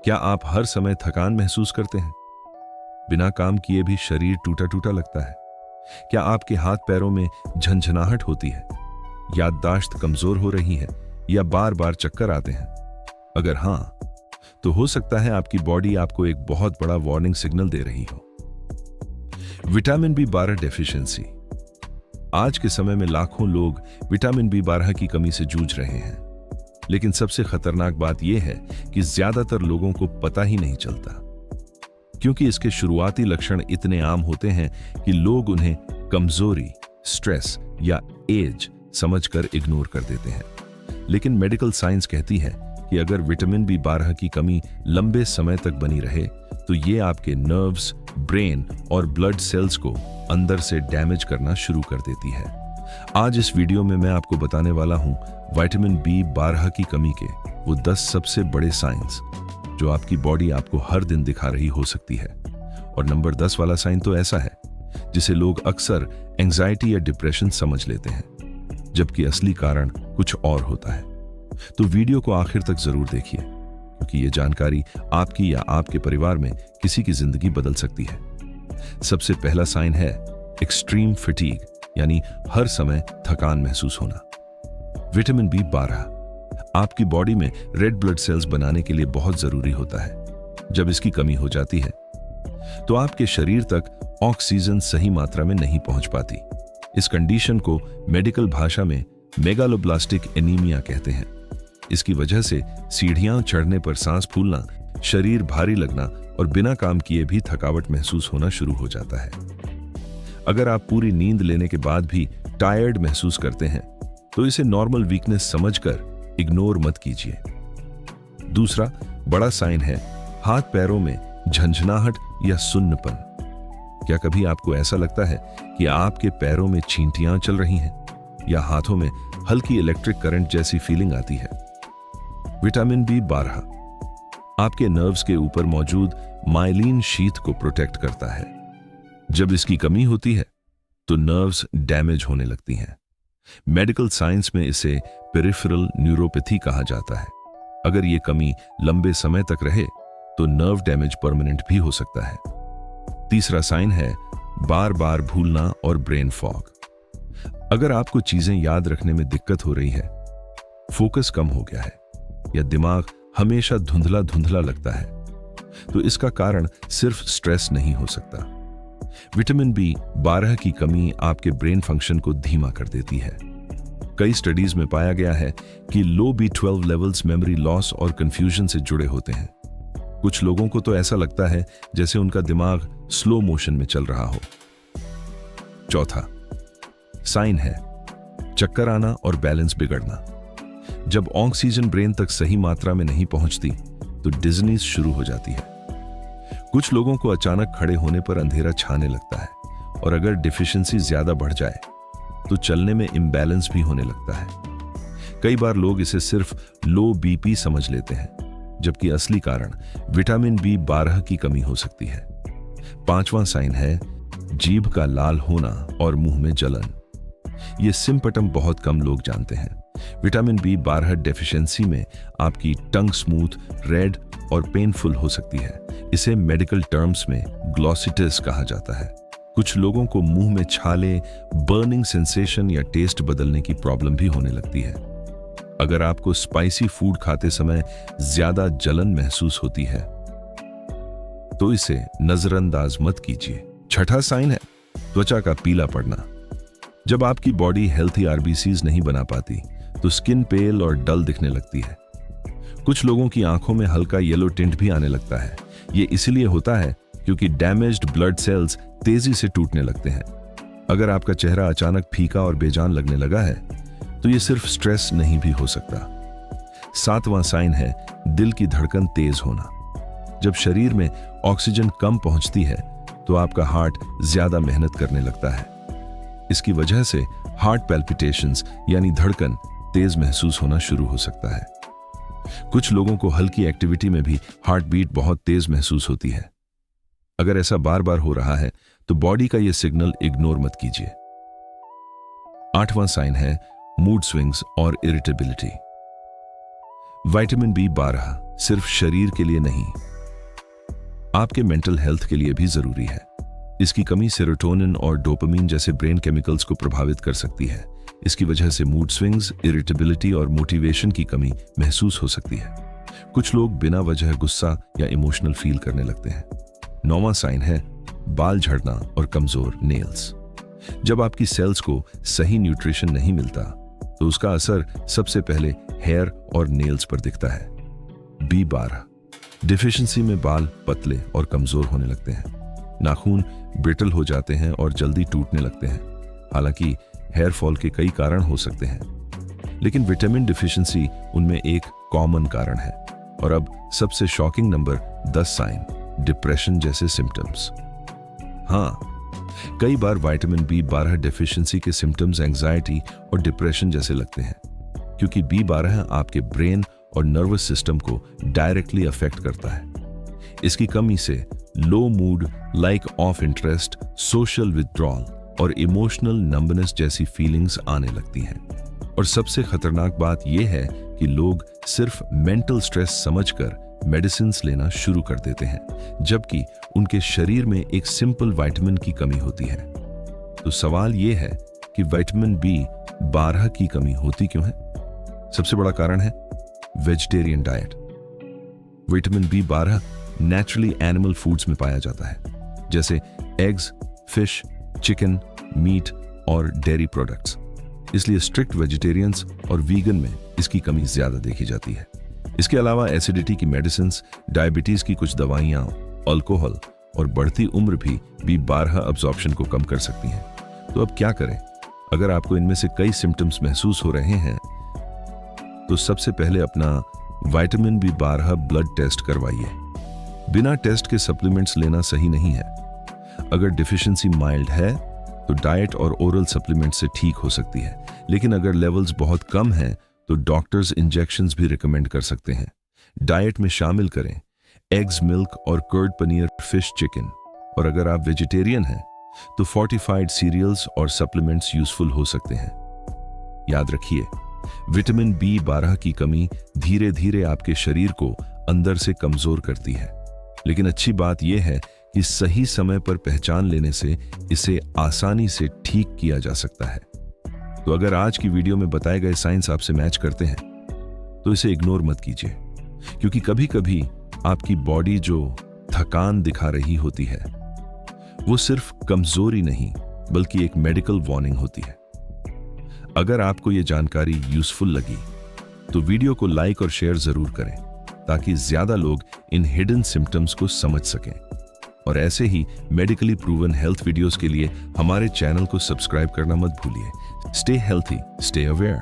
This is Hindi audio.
क्या आप हर समय थकान महसूस करते हैं? बिना काम किए भी शरीर टूटा टूटा लगता है? क्या आपके हाथ पैरों में झंझनाहट होती है? याददाश्त कमजोर हो रही है या बार बार चक्कर आते हैं? अगर हां, तो हो सकता है आपकी बॉडी आपको एक बहुत बड़ा वार्निंग सिग्नल दे रही हो। Vitamin B 12 deficiency. आज के समय में लाखों लोग विटामिन बी 12 की कमी से जूझ रहे हैं, लेकिन सबसे खतरनाक बात यह है कि ज्यादातर लोगों को पता ही नहीं चलता, क्योंकि इसके शुरुआती लक्षण इतने आम होते हैं कि लोग उन्हें कमजोरी, स्ट्रेस या एज समझकर इग्नोर कर देते हैं। लेकिन मेडिकल साइंस कहती है कि अगर विटामिन बी 12 की कमी लंबे समय तक बनी रहे तो ये आपके नर्व्स, ब्रेन और ब्लड सेल्स को अंदर से डैमेज करना शुरू कर देती है। आज इस वीडियो में मैं आपको बताने वाला हूं विटामिन बी 12 की कमी के वो 10 सबसे बड़े साइंस जो आपकी बॉडी आपको हर दिन दिखा रही हो सकती है। और नंबर 10 वाला साइन तो ऐसा है जिसे लोग अक्सर एंजाइटी या डिप्रेशन समझ लेते हैं, जबकि असली कारण कुछ और होता है। तो वीडियो को आखिर तक जरूर देखिए, क्योंकि ये जानकारी आपकी या आपके परिवार में किसी की जिंदगी बदल सकती है। सबसे पहला साइन है एक्सट्रीम फटीग, यानी हर समय थकान महसूस होना। विटामिन बी 12 आपकी बॉडी में रेड ब्लड सेल्स बनाने के लिए बहुत जरूरी होता है। जब इसकी कमी हो जाती है तो आपके शरीर तक ऑक्सीजन सही मात्रा में नहीं पहुंच पाती। इस कंडीशन को मेडिकल भाषा में मेगालोब्लास्टिक एनीमिया कहते हैं। इसकी वजह से सीढ़ियां चढ़ने पर सांस फूलना, शरीर भारी लगना और बिना काम किए भी थकावट महसूस होना शुरू हो जाता है। अगर आप पूरी नींद लेने के बाद भी टायर्ड महसूस करते हैं तो इसे नॉर्मल वीकनेस समझकर इग्नोर मत कीजिए। दूसरा बड़ा साइन है हाथ पैरों में झंझनाहट या सुन्नपन। क्या कभी आपको ऐसा लगता है कि आपके पैरों में चींटियां चल रही हैं या हाथों में हल्की इलेक्ट्रिक करंट जैसी फीलिंग आती है? विटामिन बी 12 आपके नर्व्स के ऊपर मौजूद माइलिन शीथ को प्रोटेक्ट करता है। जब इसकी कमी होती है तो नर्व्स डैमेज होने लगती हैं। मेडिकल साइंस में इसे पेरिफेरल न्यूरोपैथी कहा जाता है। अगर यह कमी लंबे समय तक रहे तो नर्व डैमेज परमानेंट भी हो सकता है। तीसरा साइन है बार बार भूलना और ब्रेन फॉग। अगर आपको चीजें याद रखने में दिक्कत हो रही है, फोकस कम हो गया है या दिमाग हमेशा धुंधला धुंधला लगता है, तो इसका कारण सिर्फ स्ट्रेस नहीं हो सकता। विटामिन बी 12 की कमी आपके ब्रेन फंक्शन को धीमा कर देती है। कई स्टडीज में पाया गया है कि लो बी 12 लेवल्स मेमोरी लॉस और कंफ्यूजन से जुड़े होते हैं। कुछ लोगों को तो ऐसा लगता है जैसे उनका दिमाग स्लो मोशन में चल रहा हो। चौथा साइन है चक्कर आना और बैलेंस बिगड़ना। जब ऑक्सीजन ब्रेन तक सही मात्रा में नहीं पहुंचती तो डिज़नीज शुरू हो जाती है। कुछ लोगों को अचानक खड़े होने पर अंधेरा छाने लगता है, और अगर डिफिशिएंसी ज्यादा बढ़ जाए तो चलने में इम्बैलेंस भी होने लगता है। कई बार लोग इसे सिर्फ लो बीपी समझ लेते हैं, जबकि असली कारण विटामिन बी 12 की कमी हो सकती है। पांचवां साइन है जीभ का लाल होना और मुंह में जलन। ये सिम्पटम बहुत कम लोग जानते हैं। विटामिन बी 12 डेफिशिएंसी में आपकी टंग स्मूथ, रेड और पेनफुल हो सकती है। इसे मेडिकल टर्म्स में ग्लॉसिटिस कहा जाता है। कुछ लोगों को मुंह में छाले, बर्निंग सेंसेशन या टेस्ट बदलने की प्रॉब्लम भी होने लगती है। अगर आपको स्पाइसी फूड खाते समय ज्यादा जलन महसूस होती है तो इसे नजरअंदाज मत कीजिए। छठा साइन है त्वचा का पीला पड़ना। जब आपकी बॉडी हेल्थी आरबीसीज नहीं बना पाती तो स्किन पेल और डल दिखने लगती है। कुछ लोगों की आंखों में हल्का येलो टिंट भी आने लगता है। ये इसलिए होता है क्योंकि डैमेज्ड ब्लड सेल्स तेजी से टूटने लगते हैं। अगर आपका चेहरा अचानक फीका और बेजान लगने लगा है तो ये सिर्फ स्ट्रेस नहीं भी हो सकता। सातवां साइन है दिल की धड़कन तेज होना। जब शरीर में ऑक्सीजन कम पहुंचती है तो आपका हार्ट ज्यादा मेहनत करने लगता है। इसकी वजह से हार्ट पैल्पिटेशंस यानी धड़कन तेज महसूस होना शुरू हो सकता है। कुछ लोगों को हल्की एक्टिविटी में भी हार्ट बीट बहुत तेज महसूस होती है। अगर ऐसा बार बार हो रहा है तो बॉडी का यह सिग्नल इग्नोर मत कीजिए। आठवां साइन है मूड स्विंग्स और इरिटेबिलिटी। विटामिन B12 सिर्फ शरीर के लिए नहीं, आपके मेंटल हेल्थ के लिए भी जरूरी है। इसकी कमी सेरोटोनिन और डोपामिन जैसे ब्रेन केमिकल्स को प्रभावित कर सकती है। इसकी वजह से मूड स्विंग्स, इरिटेबिलिटी और मोटिवेशन की कमी महसूस हो सकती है। कुछ लोग बिना वजह गुस्सा या इमोशनल फील करने लगते हैं। 9वां साइन है बाल झड़ना और कमजोर नेल्स। जब आपकी सेल्स को सही न्यूट्रिशन नहीं मिलता तो उसका असर सबसे पहले हेयर और नेल्स पर दिखता है। B12 डिफिशिएंसी में बाल पतले और कमजोर होने लगते हैं, नाखून ब्रिटल हो जाते हैं और जल्दी टूटने लगते हैं। हालांकि हेयर फॉल के कई कारण हो सकते हैं, लेकिन विटामिन डिफिशिएंसी उनमें एक कॉमन कारण है। और अब सबसे शॉकिंग नंबर 10 साइन, डिप्रेशन जैसे सिम्टम्स। हाँ, कई बार विटामिन B12 डेफिशिएंसी के सिम्टम्स एंजाइटी और डिप्रेशन जैसे लगते हैं, क्योंकि B12 आपके ब्रेन और नर्वस सिस्टम को डायरेक्टली अफेक्ट करता है। इसकी कमी से low mood, lack of interest, social withdrawal और इमोशनल नंबनेस जैसी फीलिंग्स आने लगती हैं। और सबसे खतरनाक बात यह है कि लोग सिर्फ मेंटल स्ट्रेस समझकर मेडिसिन्स लेना शुरू कर देते हैं, जबकि उनके शरीर में एक सिंपल विटामिन की कमी होती है। तो सवाल यह है कि विटामिन B12 की कमी होती क्यों है? सबसे बड़ा कारण है vegetarian diet. Vitamin B12 naturally animal foods में पाया जाता है, जैसे एग्स, फिश, चिकन, मीट और डेयरी प्रोडक्ट्स। इसलिए स्ट्रिक्ट वेजिटेरियंस और वीगन में इसकी कमी ज्यादा देखी जाती है। इसके अलावा एसिडिटी की मेडिसिन्स, डायबिटीज की कुछ दवाइयां, अल्कोहल और बढ़ती उम्र भी B12 अब्जॉर्प्शन को कम कर सकती हैं। तो अब क्या करें? अगर आपको इनमें से कई सिम्टम्स महसूस हो रहे हैं तो सबसे पहले अपना विटामिन B12 ब्लड टेस्ट करवाइए। बिना टेस्ट के सप्लीमेंट्स लेना सही नहीं है। अगर डिफिशिएंसी माइल्ड है तो डाइट और ओरल सप्लीमेंट से ठीक हो सकती है, लेकिन अगर लेवल्स बहुत कम हैं तो डॉक्टर्स इंजेक्शंस भी रिकमेंड कर सकते हैं। डाइट में शामिल करें एग्स, मिल्क और कर्ड पनीर, फिश, चिकन। और अगर आप वेजिटेरियन हैं तो फोर्टिफाइड सीरियल्स और सप्लीमेंट्स यूजफुल हो सकते हैं। याद रखिए, विटामिन B12 की कमी धीरे धीरे आपके शरीर को अंदर से कमजोर करती है, लेकिन अच्छी बात यह है कि सही समय पर पहचान लेने से इसे आसानी से ठीक किया जा सकता है। तो अगर आज की वीडियो में बताए गए साइंस आपसे मैच करते हैं तो इसे इग्नोर मत कीजिए, क्योंकि कभी कभी आपकी बॉडी जो थकान दिखा रही होती है वो सिर्फ कमजोरी नहीं बल्कि एक मेडिकल वार्निंग होती है। अगर आपको ये जानकारी यूजफुल लगी तो वीडियो को लाइक और शेयर जरूर करें, ताकि ज्यादा लोग इन हिडन सिम्टम्स को समझ सकें। और ऐसे ही मेडिकली प्रूवन हेल्थ वीडियोस के लिए हमारे चैनल को सब्सक्राइब करना मत भूलिए। Stay healthy, stay aware.